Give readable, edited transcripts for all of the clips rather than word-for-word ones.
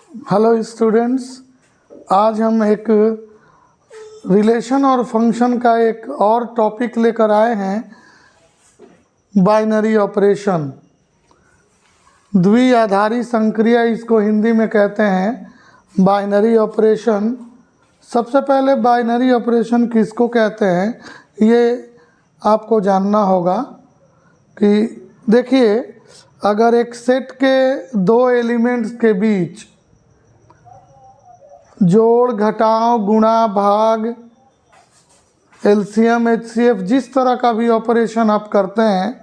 Hello students, आज हम एक रिलेशन और फंक्शन का एक और टॉपिक लेकर आए हैं, बाइनरी ऑपरेशन। द्विआधारी संक्रिया इसको हिंदी में कहते हैं बाइनरी ऑपरेशन। सबसे पहले बाइनरी ऑपरेशन किसको कहते हैं ये आपको जानना होगा कि देखिए, अगर एक सेट के दो एलिमेंट्स के बीच जोड़, घटाव, गुणा, भाग, एलसीएम, एचसीएफ जिस तरह का भी ऑपरेशन आप करते हैं,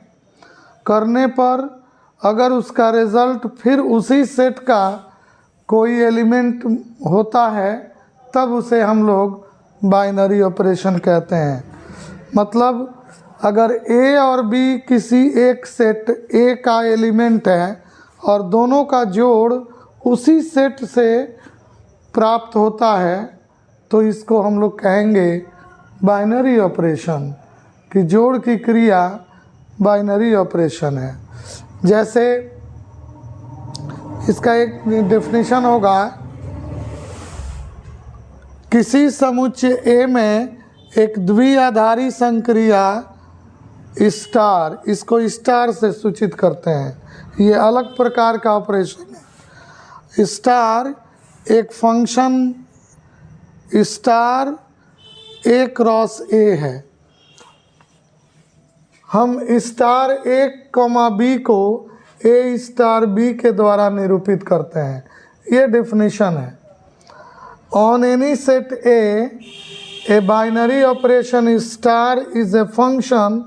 करने पर अगर उसका रिज़ल्ट फिर उसी सेट का कोई एलिमेंट होता है तब उसे हम लोग बाइनरी ऑपरेशन कहते हैं। मतलब अगर ए और बी किसी एक सेट ए का एलिमेंट है और दोनों का जोड़ उसी सेट से प्राप्त होता है तो इसको हम लोग कहेंगे बाइनरी ऑपरेशन, कि जोड़ की क्रिया बाइनरी ऑपरेशन है। जैसे इसका एक डेफिनेशन होगा, किसी समुच्चय ए में एक द्विआधारी संक्रिया स्टार, इसको स्टार से सूचित करते हैं, ये अलग प्रकार का ऑपरेशन है। स्टार एक फंक्शन स्टार ए क्रॉस ए है। हम स्टार ए कॉमा बी को ए स्टार बी के द्वारा निरूपित करते हैं, ये डेफिनेशन है। On any set a binary operation star is a function.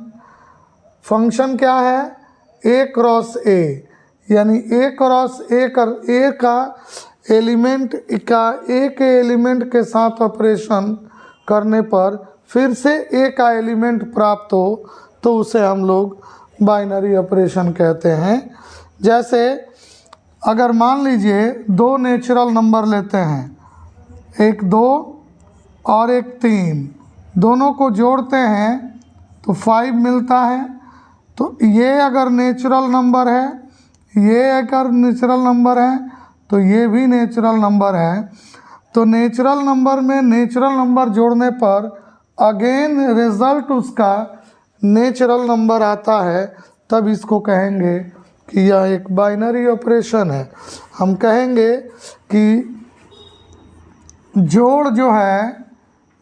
Function क्या है? ए क्रॉस ए, यानी ए क्रॉस ए का एलिमेंट का ए के एलिमेंट के साथ ऑपरेशन करने पर फिर से ए का एलिमेंट प्राप्त हो तो उसे हम लोग बाइनरी ऑपरेशन कहते हैं। जैसे अगर मान लीजिए दो नेचुरल नंबर लेते हैं, एक 2 और एक 3, दोनों को जोड़ते हैं तो 5 मिलता है। तो ये अगर नेचुरल नंबर है, ये अगर नेचुरल नंबर है तो ये भी नेचुरल नंबर है। तो नेचुरल नंबर में नेचुरल नंबर जोड़ने पर अगेन रिजल्ट उसका नेचुरल नंबर आता है, तब इसको कहेंगे कि यह एक बाइनरी ऑपरेशन है। हम कहेंगे कि जोड़ जो है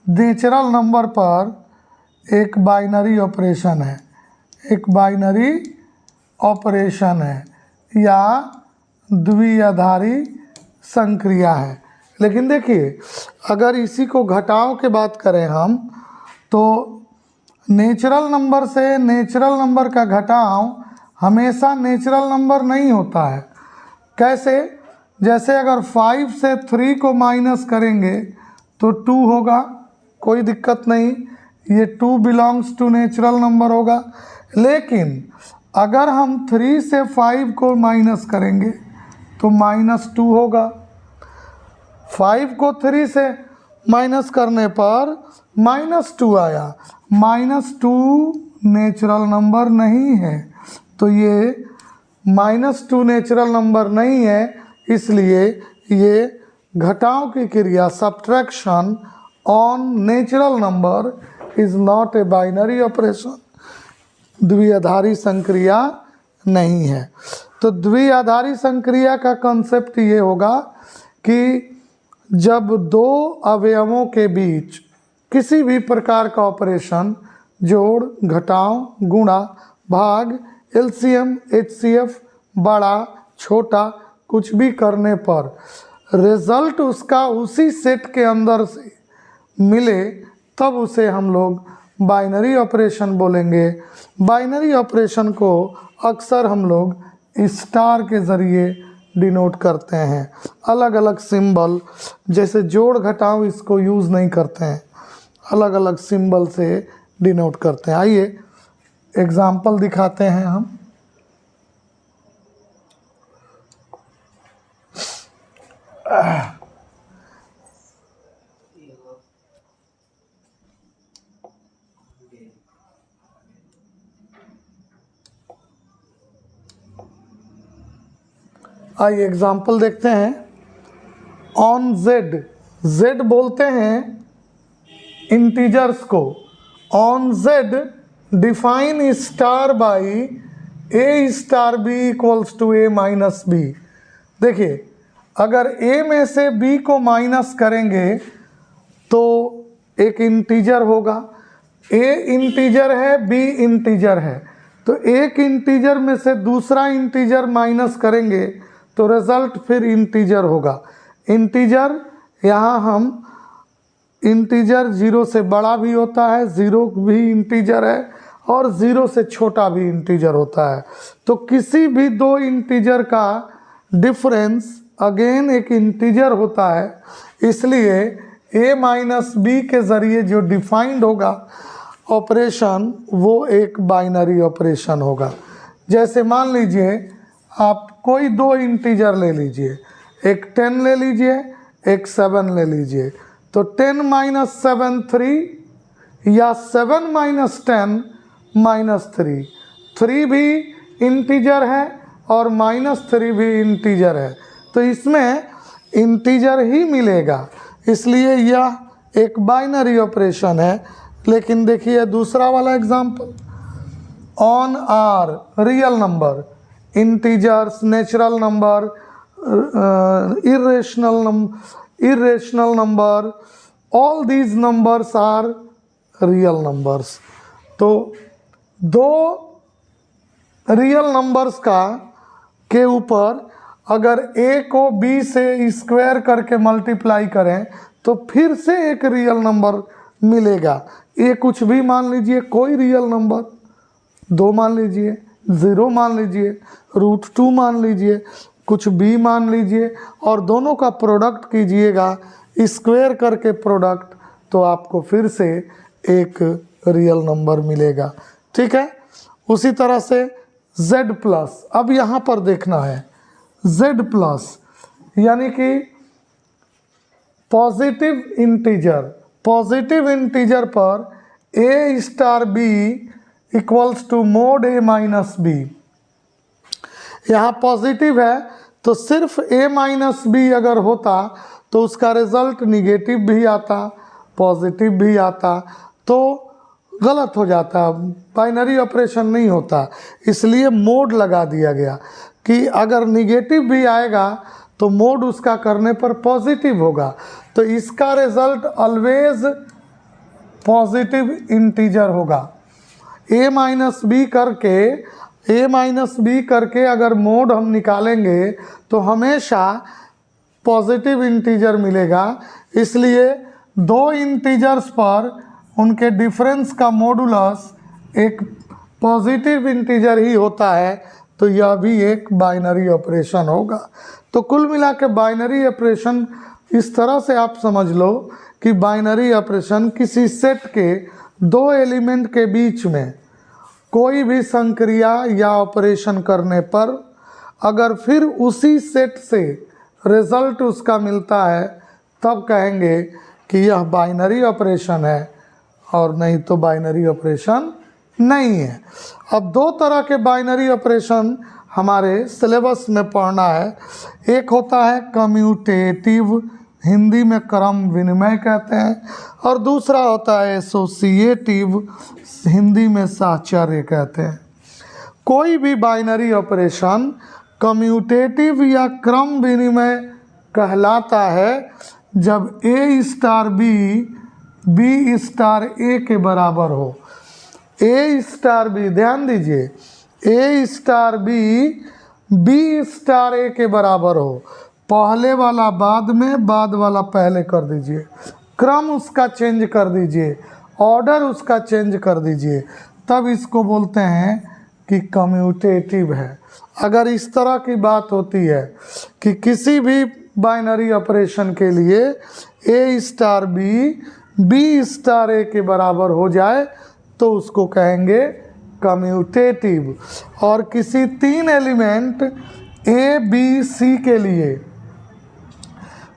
नेचुरल नंबर पर एक बाइनरी ऑपरेशन है, एक बाइनरी ऑपरेशन है या द्विआधारी संक्रिया है। लेकिन देखिए, अगर इसी को घटाव के बात करें हम, तो नेचुरल नंबर से नेचुरल नंबर का घटाव हमेशा नेचुरल नंबर नहीं होता है। कैसे? जैसे अगर 5 से 3 को माइनस करेंगे तो 2 होगा, कोई दिक्कत नहीं, ये 2 बिलोंग्स टू नेचुरल नंबर होगा। लेकिन अगर हम 3 से 5 को माइनस करेंगे तो -2 होगा। 5 को 3 से माइनस करने पर -2 आया। -2 नेचुरल नंबर नहीं है, तो ये -2 नेचुरल नंबर नहीं है, इसलिए ये घटाव की क्रिया subtraction on natural number is not a binary operation, द्विआधारी संक्रिया नहीं है। तो द्विआधारी संक्रिया का कॉन्सेप्ट ये होगा कि जब दो अवयवों के बीच किसी भी प्रकार का ऑपरेशन, जोड़, घटाव, गुणा, भाग, एलसीएम, एचसीएफ, बड़ा, छोटा, कुछ भी करने पर रिजल्ट उसका उसी सेट के अंदर से मिले तब उसे हम लोग बाइनरी ऑपरेशन बोलेंगे। बाइनरी ऑपरेशन को अक्सर हम लोग स्टार के ज़रिए डिनोट करते हैं। अलग अलग सिंबल, जैसे जोड़ घटाव, इसको यूज़ नहीं करते हैं, अलग अलग सिंबल से डिनोट करते हैं। आइए एग्जाम्पल दिखाते हैं हम। आइए एग्जाम्पल देखते हैं। ऑन जेड, जेड बोलते हैं इंटीजर्स को, on Z define star by A star B equals to A minus B. देखिए अगर ए में से बी को माइनस करेंगे तो एक इंटीजर होगा, ए इंटीजर है बी इंटीजर है, तो एक इंटीजर में से दूसरा इंटीजर माइनस करेंगे तो रिजल्ट फिर इंटीजर होगा। इंटीजर यहाँ हम इंटीजर जीरो से बड़ा भी होता है, ज़ीरो भी इंटीजर है और ज़ीरो से छोटा भी इंटीजर होता है। तो किसी भी दो इंटीजर का डिफरेंस अगेन एक इंटीजर होता है, इसलिए a माइनस बी के ज़रिए जो डिफाइंड होगा ऑपरेशन वो एक बाइनरी ऑपरेशन होगा। जैसे मान लीजिए आप कोई दो इंटीजर ले लीजिए, एक 10 ले लीजिए, एक 7 ले लीजिए, तो 10 माइनस 7 3 या 7 माइनस 10 माइनस 3, 3 भी इंटीजर है और माइनस 3 भी इंटीजर है, तो इसमें इंटीजर ही मिलेगा, इसलिए यह एक बाइनरी ऑपरेशन है। लेकिन देखिए दूसरा वाला example, on R real number, integers, natural number, irrational number, all these numbers are real numbers। तो दो रियल नंबर्स का के ऊपर अगर a को b से स्क्वायर करके मल्टीप्लाई करें तो फिर से एक रियल नंबर मिलेगा। a कुछ भी मान लीजिए, कोई रियल नंबर, 2 मान लीजिए, 0 मान लीजिए, √2 मान लीजिए, कुछ भी मान लीजिए और दोनों का प्रोडक्ट कीजिएगा स्क्वायर करके प्रोडक्ट, तो आपको फिर से एक रियल नंबर मिलेगा। ठीक है, उसी तरह से z प्लस, अब यहाँ पर देखना है z प्लस यानी कि पॉजिटिव इंटीजर पर a star b equals to mod a minus b। यहाँ पॉजिटिव है तो सिर्फ a माइनस बी अगर होता तो उसका रिजल्ट निगेटिव भी आता, पॉजिटिव भी आता, तो गलत हो जाता, बाइनरी ऑपरेशन नहीं होता। इसलिए मोड लगा दिया गया कि अगर निगेटिव भी आएगा तो मोड उसका करने पर पॉजिटिव होगा, तो इसका रिजल्ट ऑलवेज पॉजिटिव इंटीजर होगा। a माइनस बी करके अगर मोड हम निकालेंगे तो हमेशा पॉजिटिव इंटीजर मिलेगा, इसलिए दो इंटीजर्स पर उनके डिफरेंस का मॉडुलस एक पॉजिटिव इंटीजर ही होता है, तो यह भी एक बाइनरी ऑपरेशन होगा। तो कुल मिला के बाइनरी ऑपरेशन इस तरह से आप समझ लो कि बाइनरी ऑपरेशन किसी सेट के दो एलिमेंट के बीच में कोई भी संक्रिया या ऑपरेशन करने पर अगर फिर उसी सेट से रिजल्ट उसका मिलता है तब कहेंगे कि यह बाइनरी ऑपरेशन है, और नहीं तो बाइनरी ऑपरेशन नहीं है। अब दो तरह के बाइनरी ऑपरेशन हमारे सिलेबस में पढ़ना है। एक होता है कम्यूटेटिव, हिंदी में क्रम विनिमय कहते हैं, और दूसरा होता है एसोसिएटिव, हिंदी में साहचर्य कहते हैं। कोई भी बाइनरी ऑपरेशन कम्यूटेटिव या क्रम विनिमय कहलाता है जब a star b star a के बराबर हो। a स्टार b, ध्यान दीजिए, a star b star a के बराबर हो। पहले वाला बाद में, बाद वाला पहले कर दीजिए, क्रम उसका चेंज कर दीजिए, ऑर्डर उसका चेंज कर दीजिए, तब इसको बोलते हैं कि कम्यूटेटिव है। अगर इस तरह की बात होती है कि किसी भी बाइनरी ऑपरेशन के लिए a star b star a के बराबर हो जाए तो उसको कहेंगे कम्यूटेटिव। और किसी तीन एलिमेंट a b c के लिए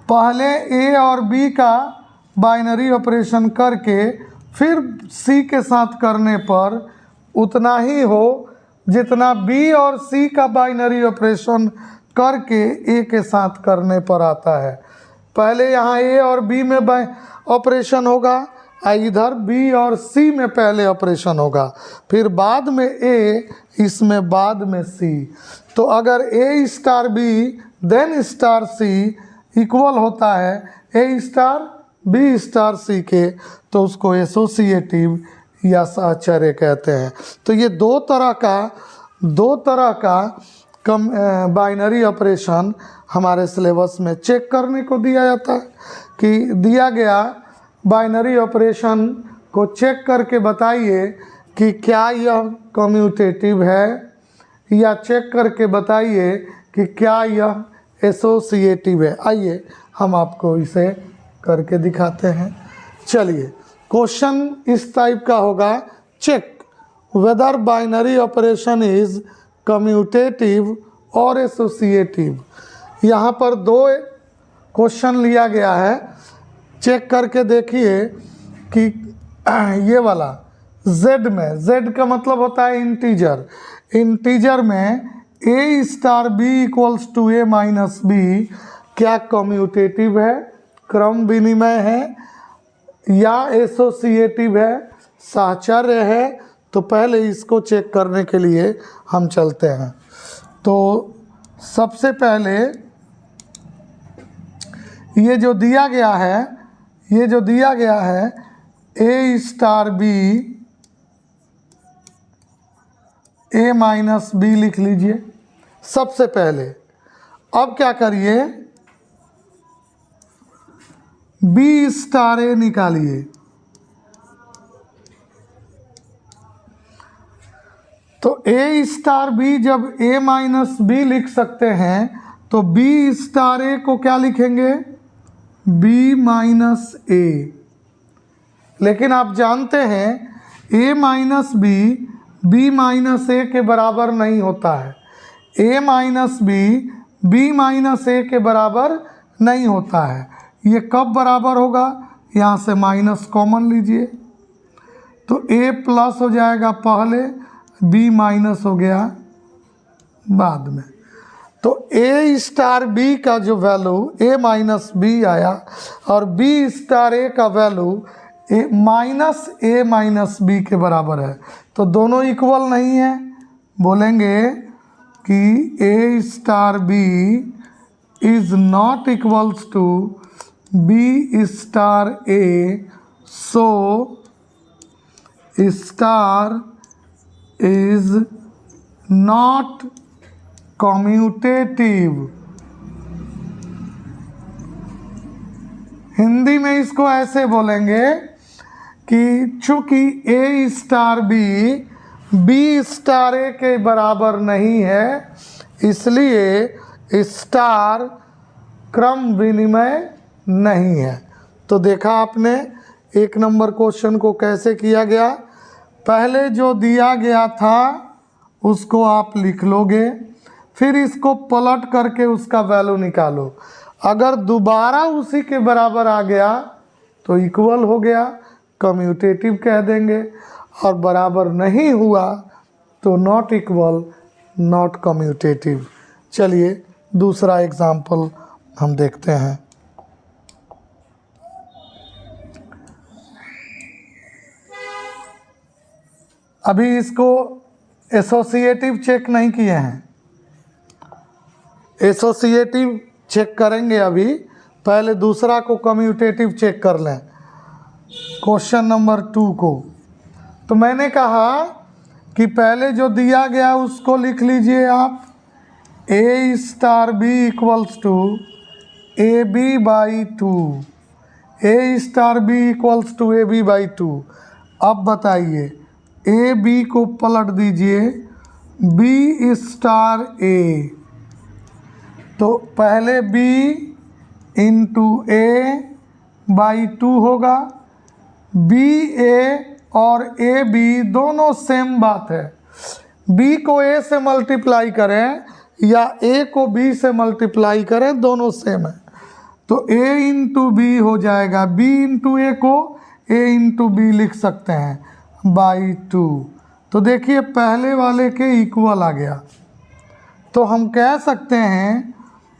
पहले a और b का बाइनरी ऑपरेशन करके फिर c के साथ करने पर उतना ही हो जितना b और c का बाइनरी ऑपरेशन करके a के साथ करने पर आता है। पहले यहाँ ए और बी में ऑपरेशन होगा, इधर बी और सी में पहले ऑपरेशन होगा, फिर बाद में ए, इसमें बाद में सी। तो अगर ए star B then star C equal होता है ए स्टार बी स्टार सी के, तो उसको एसोसिएटिव या साहचर्य कहते हैं। तो ये दो तरह का बाइनरी ऑपरेशन हमारे सिलेबस में चेक करने को दिया जाता है कि दिया गया बाइनरी ऑपरेशन को चेक करके बताइए कि क्या यह कम्यूटेटिव है, या चेक करके बताइए कि क्या यह एसोसिएटिव है। आइए हम आपको इसे करके दिखाते हैं। चलिए, क्वेश्चन इस टाइप का होगा, check whether binary operation is commutative और एसोसिएटिव। यहाँ पर दो क्वेश्चन लिया गया है, चेक करके देखिए कि ये वाला z में, z का मतलब होता है इंटीजर, इंटीजर में a star B equals to A minus B क्या कम्यूटेटिव है, क्रम विनिमय है, या एसोसिएटिव है, साहचर्य है। तो पहले इसको चेक करने के लिए हम चलते हैं। तो सबसे पहले ये जो दिया गया है ए स्टार बी ए माइनस बी लिख लीजिए सबसे पहले। अब क्या करिए, बी स्टार ए निकालिए। तो ए स्टार बी जब ए माइनस बी लिख सकते हैं, तो बी स्टार ए को क्या लिखेंगे, बी माइनस ए। लेकिन आप जानते हैं ए माइनस बी माइनस ए के बराबर नहीं होता है। ए माइनस बी माइनस ए के बराबर नहीं होता है। ये कब बराबर होगा, यहाँ से माइनस कॉमन लीजिए, तो ए प्लस हो जाएगा पहले, बी माइनस हो गया बाद में। तो ए स्टार बी का जो वैल्यू ए माइनस बी आया और बी स्टार ए का वैल्यू ए माइनस बी के बराबर है। तो दोनों इक्वल नहीं है, बोलेंगे कि A star B is not equals to B star A, so star is not commutative. Hindi में इसको ऐसे बोलेंगे कि चूंकि A star B star A के बराबर नहीं है, इसलिए स्टार क्रम विनिमय नहीं है। तो देखा आपने एक नंबर क्वेश्चन को कैसे किया गया। पहले जो दिया गया था उसको आप लिख लोगे, फिर इसको पलट करके उसका वैल्यू निकालो। अगर दोबारा उसी के बराबर आ गया तो इक्वल हो गया, कम्यूटेटिव कह देंगे, और बराबर नहीं हुआ तो नॉट इक्वल, नॉट कम्यूटेटिव। चलिए दूसरा एग्जाम्पल हम देखते हैं। अभी इसको एसोसिएटिव चेक नहीं किए हैं, एसोसिएटिव चेक करेंगे अभी। पहले दूसरा को कम्यूटेटिव चेक कर लें, क्वेश्चन नंबर 2 को। तो मैंने कहा कि पहले जो दिया गया उसको लिख लीजिए आप, A star B equals to A B by 2, A star B equals to A B by 2। अब बताइए, ए बी को पलट दीजिए, बी स्टार ए, तो पहले b इंटू ए बाई 2 होगा। बी ए और ए बी दोनों सेम बात है, b को a से मल्टीप्लाई करें या a को b से मल्टीप्लाई करें, दोनों सेम है। तो a इंटू बी हो जाएगा, b इंटू ए को a इंटू बी लिख सकते हैं बाई 2। तो देखिए पहले वाले के इक्वल आ गया। तो हम कह सकते हैं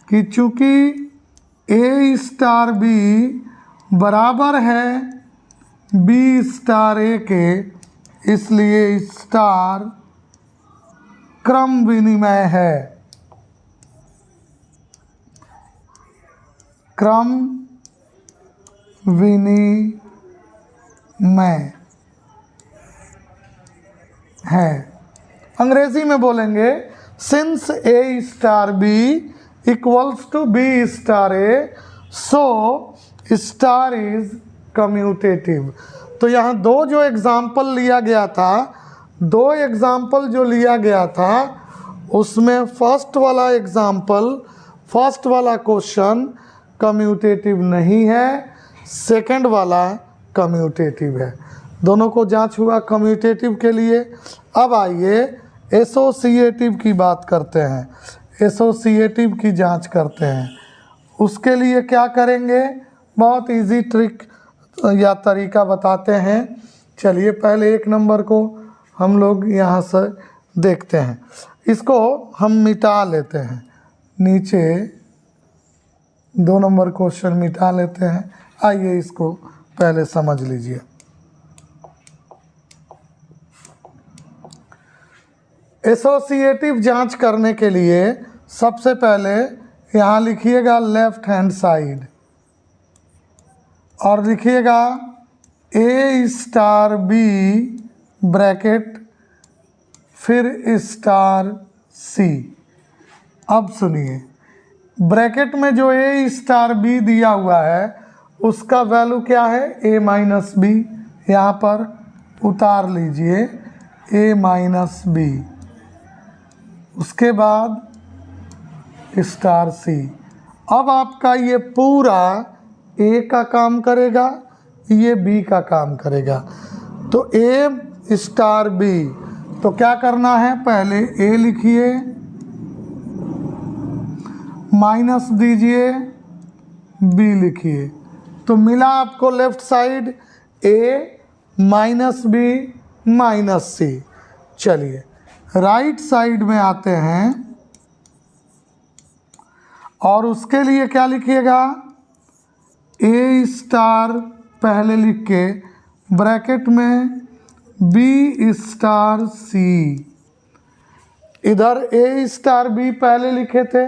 कि चूंकि ए स्टार बी बराबर है बी स्टार ए के, इसलिए स्टार क्रम विनिमय है। क्रम विनिमय है। अंग्रेजी में बोलेंगे since A star B equals to B star A, so star is commutative. तो यहाँ दो जो एग्जाम्पल लिया गया था, दो एग्जाम्पल जो लिया गया था, उसमें फर्स्ट वाला क्वेश्चन कम्यूटेटिव नहीं है, सेकंड वाला कम्यूटेटिव है। दोनों को जांच हुआ कम्यूटेटिव के लिए। अब आइए एसोसिएटिव की बात करते हैं, एसोसिएटिव की जांच करते हैं। उसके लिए क्या करेंगे, बहुत इजी ट्रिक या तरीका बताते हैं। चलिए पहले 1 नंबर को हम लोग यहाँ से देखते हैं। इसको हम मिटा लेते हैं, नीचे 2 नंबर क्वेश्चन मिटा लेते हैं। आइए इसको पहले समझ लीजिए। एसोसिएटिव जांच करने के लिए सबसे पहले यहाँ लिखिएगा लेफ्ट हैंड साइड और लिखिएगा ए स्टार बी ब्रैकेट फिर स्टार सी। अब सुनिए, ब्रैकेट में जो ए स्टार बी दिया हुआ है उसका वैल्यू क्या है, ए माइनस बी। यहाँ पर उतार लीजिए ए माइनस बी, उसके बाद स्टार सी। अब आपका ये पूरा ए का काम करेगा, ये बी का काम करेगा। तो ए स्टार बी, तो क्या करना है, पहले ए लिखिए, माइनस दीजिए, बी लिखिए। तो मिला आपको लेफ्ट साइड ए माइनस बी माइनस सी। चलिए राइट साइड में आते हैं और उसके लिए क्या लिखिएगा, ए स्टार पहले लिख के ब्रैकेट में बी स्टार सी। इधर ए स्टार बी पहले लिखे थे,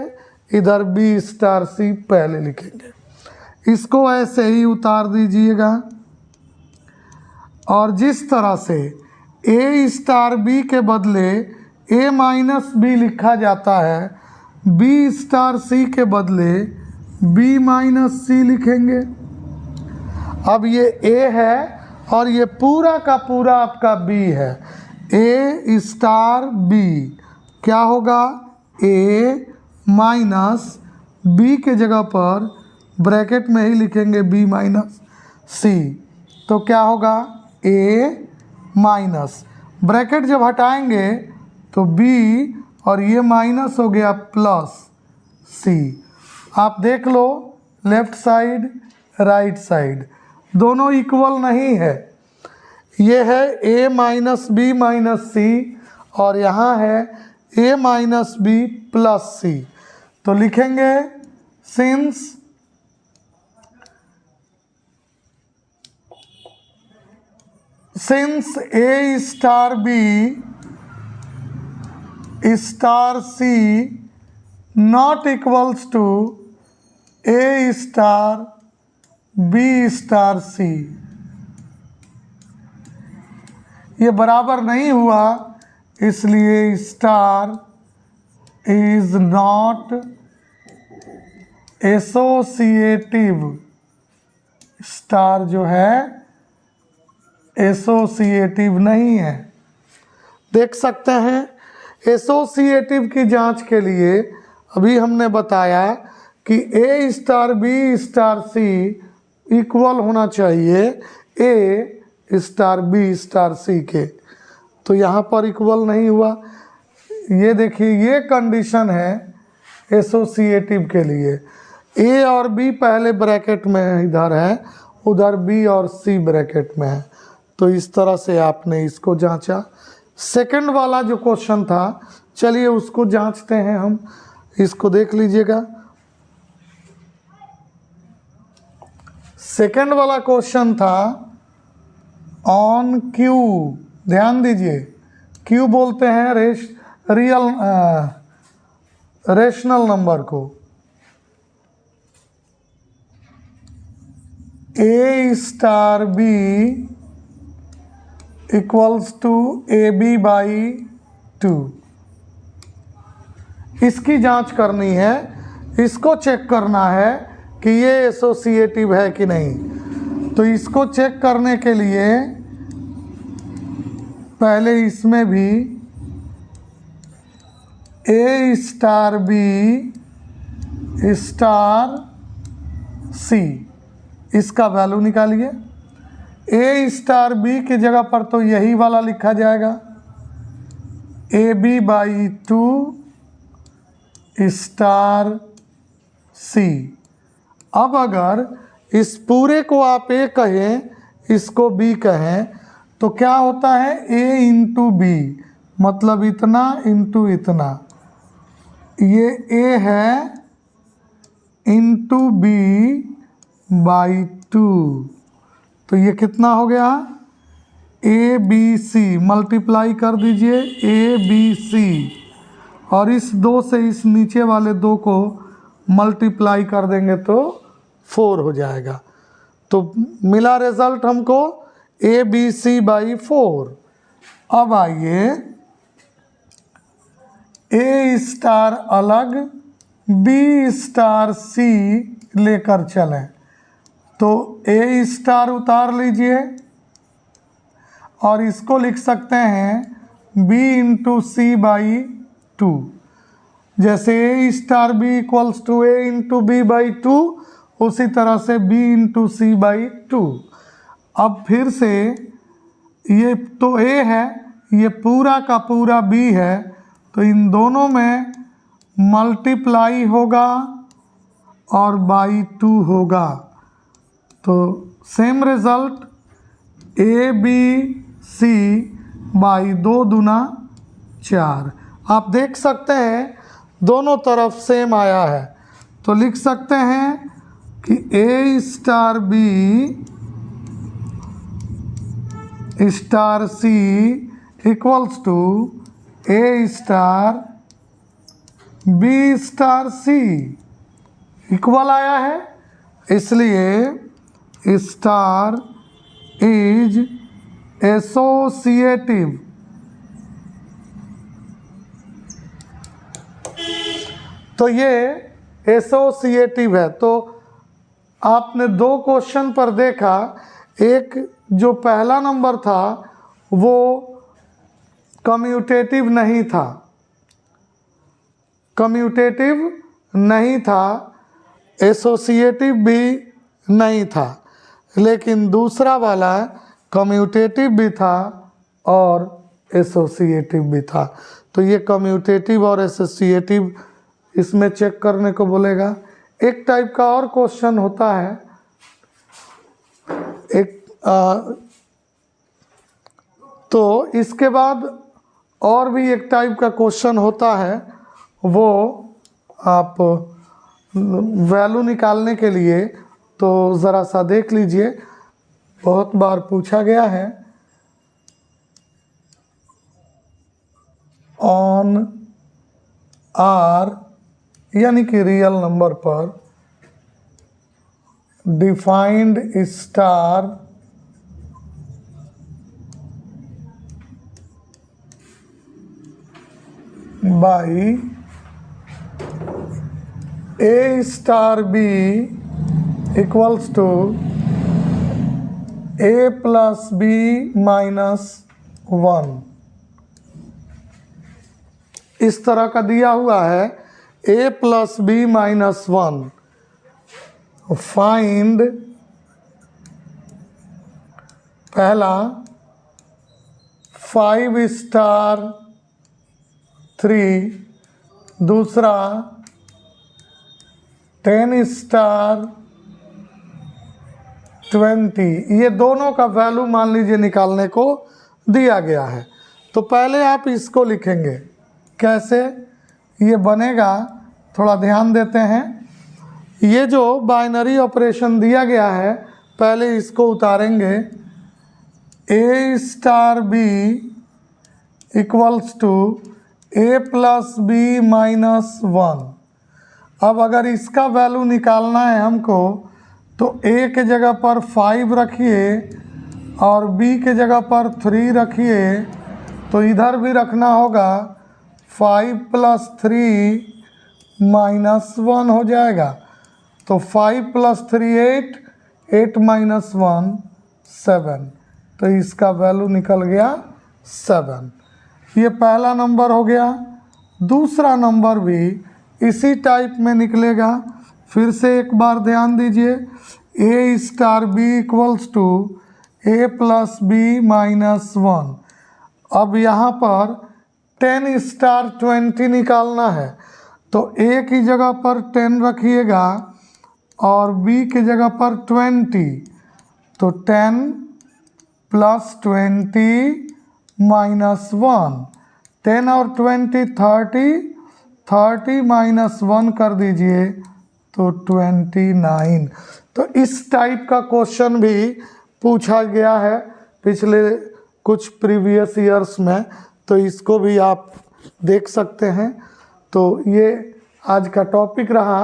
इधर बी स्टार सी पहले लिखेंगे। इसको ऐसे ही उतार दीजिएगा और जिस तरह से ए स्टार बी के बदले ए माइनस बी लिखा जाता है, बी स्टार सी के बदले बी माइनस सी लिखेंगे। अब ये ए है और ये पूरा का पूरा आपका बी है। ए स्टार बी क्या होगा, ए माइनस बी के जगह पर ब्रैकेट में ही लिखेंगे बी माइनस सी। तो क्या होगा, ए माइनस, ब्रैकेट जब हटाएंगे तो बी और ये माइनस हो गया प्लस सी। आप देख लो लेफ्ट साइड राइट साइड दोनों इक्वल नहीं है। ये है A minus B minus C और यहाँ है A minus B plus C. तो लिखेंगे since A star B star C not equals to A star B star C, ये बराबर नहीं हुआ, इसलिए star is not associative. Star जो है एसोसिएटिव नहीं है। देख सकते हैं एसोसिएटिव की जांच के लिए अभी हमने बताया कि A star B star C equal होना चाहिए ए स्टार बी स्टार सी के। तो यहाँ पर इक्वल नहीं हुआ। ये देखिए ये कंडीशन है एसोसिएटिव के लिए। ए और बी पहले ब्रैकेट में इधर है, उधर बी और सी ब्रैकेट में है। तो इस तरह से आपने इसको जांचा। सेकंड वाला जो क्वेश्चन था, चलिए उसको जांचते हैं हम। इसको देख लीजिएगा। सेकंड वाला क्वेश्चन था ऑन क्यू, ध्यान दीजिए, क्यू बोलते हैं रेशनल नंबर को। A star B equals to A B by 2। इसकी जांच करनी है, इसको चेक करना है कि ये एसोसिएटिव है कि नहीं। तो इसको चेक करने के लिए पहले इसमें भी ए स्टार बी स्टार सी, इसका वैल्यू निकालिए। ए स्टार बी की जगह पर तो यही वाला लिखा जाएगा, ए बी बाई 2 स्टार सी। अब अगर इस पूरे को आप ए कहें, इसको बी कहें, तो क्या होता है, ए इंटू बी, मतलब इतना इंटू इतना। ये ए है इंटू बी बाई 2, तो ये कितना हो गया, ए बी सी, मल्टीप्लाई कर दीजिए ए बी सी, और इस 2 से इस नीचे वाले 2 को मल्टीप्लाई कर देंगे तो 4 हो जाएगा। तो मिला रिजल्ट हमको ए बी सी बाई 4। अब आइए ए स्टार अलग बी स्टार सी लेकर चलें, तो ए स्टार उतार लीजिए और इसको लिख सकते हैं बी इंटू सी बाई 2। जैसे A star B equals to A into B by 2, उसी तरह से बी इंटू सी बाई 2। अब फिर से ये तो ए है, ये पूरा का पूरा बी है, तो इन दोनों में मल्टीप्लाई होगा और बाई 2 होगा, तो same result A B C by 2 दूना 4। आप देख सकते हैं दोनों तरफ सेम आया है, तो लिख सकते हैं कि A star B star C equals to A star B star C. Equal आया है, इसलिए स्टार इज एसोसिएटिव। तो ये एसोसिएटिव है। तो आपने 2 क्वेश्चन पर देखा, एक जो पहला नंबर था वो कम्यूटेटिव नहीं था, एसोसिएटिव भी नहीं था, लेकिन दूसरा वाला कम्यूटेटिव भी था और एसोसिएटिव भी था। तो ये कम्यूटेटिव और एसोसिएटिव इसमें चेक करने को बोलेगा। एक टाइप का और क्वेश्चन होता है, तो इसके बाद और भी एक टाइप का क्वेश्चन होता है, वो आप वैल्यू निकालने के लिए तो ज़रा सा देख लीजिए, बहुत बार पूछा गया है। ऑन आर यानी कि रियल नंबर पर defined star by A star B equals to A plus B minus 1, इस तरह का दिया हुआ है A plus B minus 1। Find पहला 5 स्टार 3, दूसरा 10 स्टार 20। ये दोनों का वैल्यू मान लीजिए निकालने को दिया गया है। तो पहले आप इसको लिखेंगे, कैसे ये बनेगा थोड़ा ध्यान देते हैं। ये जो बाइनरी ऑपरेशन दिया गया है पहले इसको उतारेंगे, A star B equals to A plus B minus 1। अब अगर इसका वैल्यू निकालना है हमको तो ए के जगह पर 5 रखिए और बी के जगह पर 3 रखिए, तो इधर भी रखना होगा 5 प्लस 3 माइनस 1 हो जाएगा। तो 5 प्लस 3 8, 8 माइनस 1 7, तो इसका वैल्यू निकल गया 7। ये पहला नंबर हो गया। दूसरा नंबर भी इसी टाइप में निकलेगा। फिर से एक बार ध्यान दीजिए, A star B equals to A plus B minus 1। अब यहाँ पर 10 स्टार 20 निकालना है, तो ए की जगह पर 10 रखिएगा और बी की जगह पर 20, तो 10 प्लस 20 माइनस 1, 10 और 20 30, 30 माइनस 1 कर दीजिए तो 29। तो इस टाइप का क्वेश्चन भी पूछा गया है पिछले कुछ प्रीवियस ईयर्स में, तो इसको भी आप देख सकते हैं। तो ये आज का टॉपिक रहा,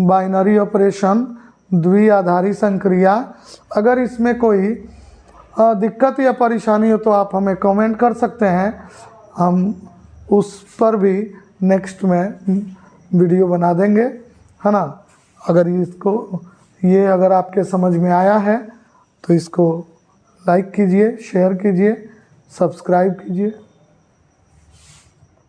बाइनरी ऑपरेशन, द्विआधारी संक्रिया। अगर इसमें कोई दिक्कत या परेशानी हो तो आप हमें कमेंट कर सकते हैं, हम उस पर भी नेक्स्ट में वीडियो बना देंगे, है ना। अगर ये अगर आपके समझ में आया है तो इसको लाइक कीजिए, शेयर कीजिए, सब्सक्राइब कीजिए।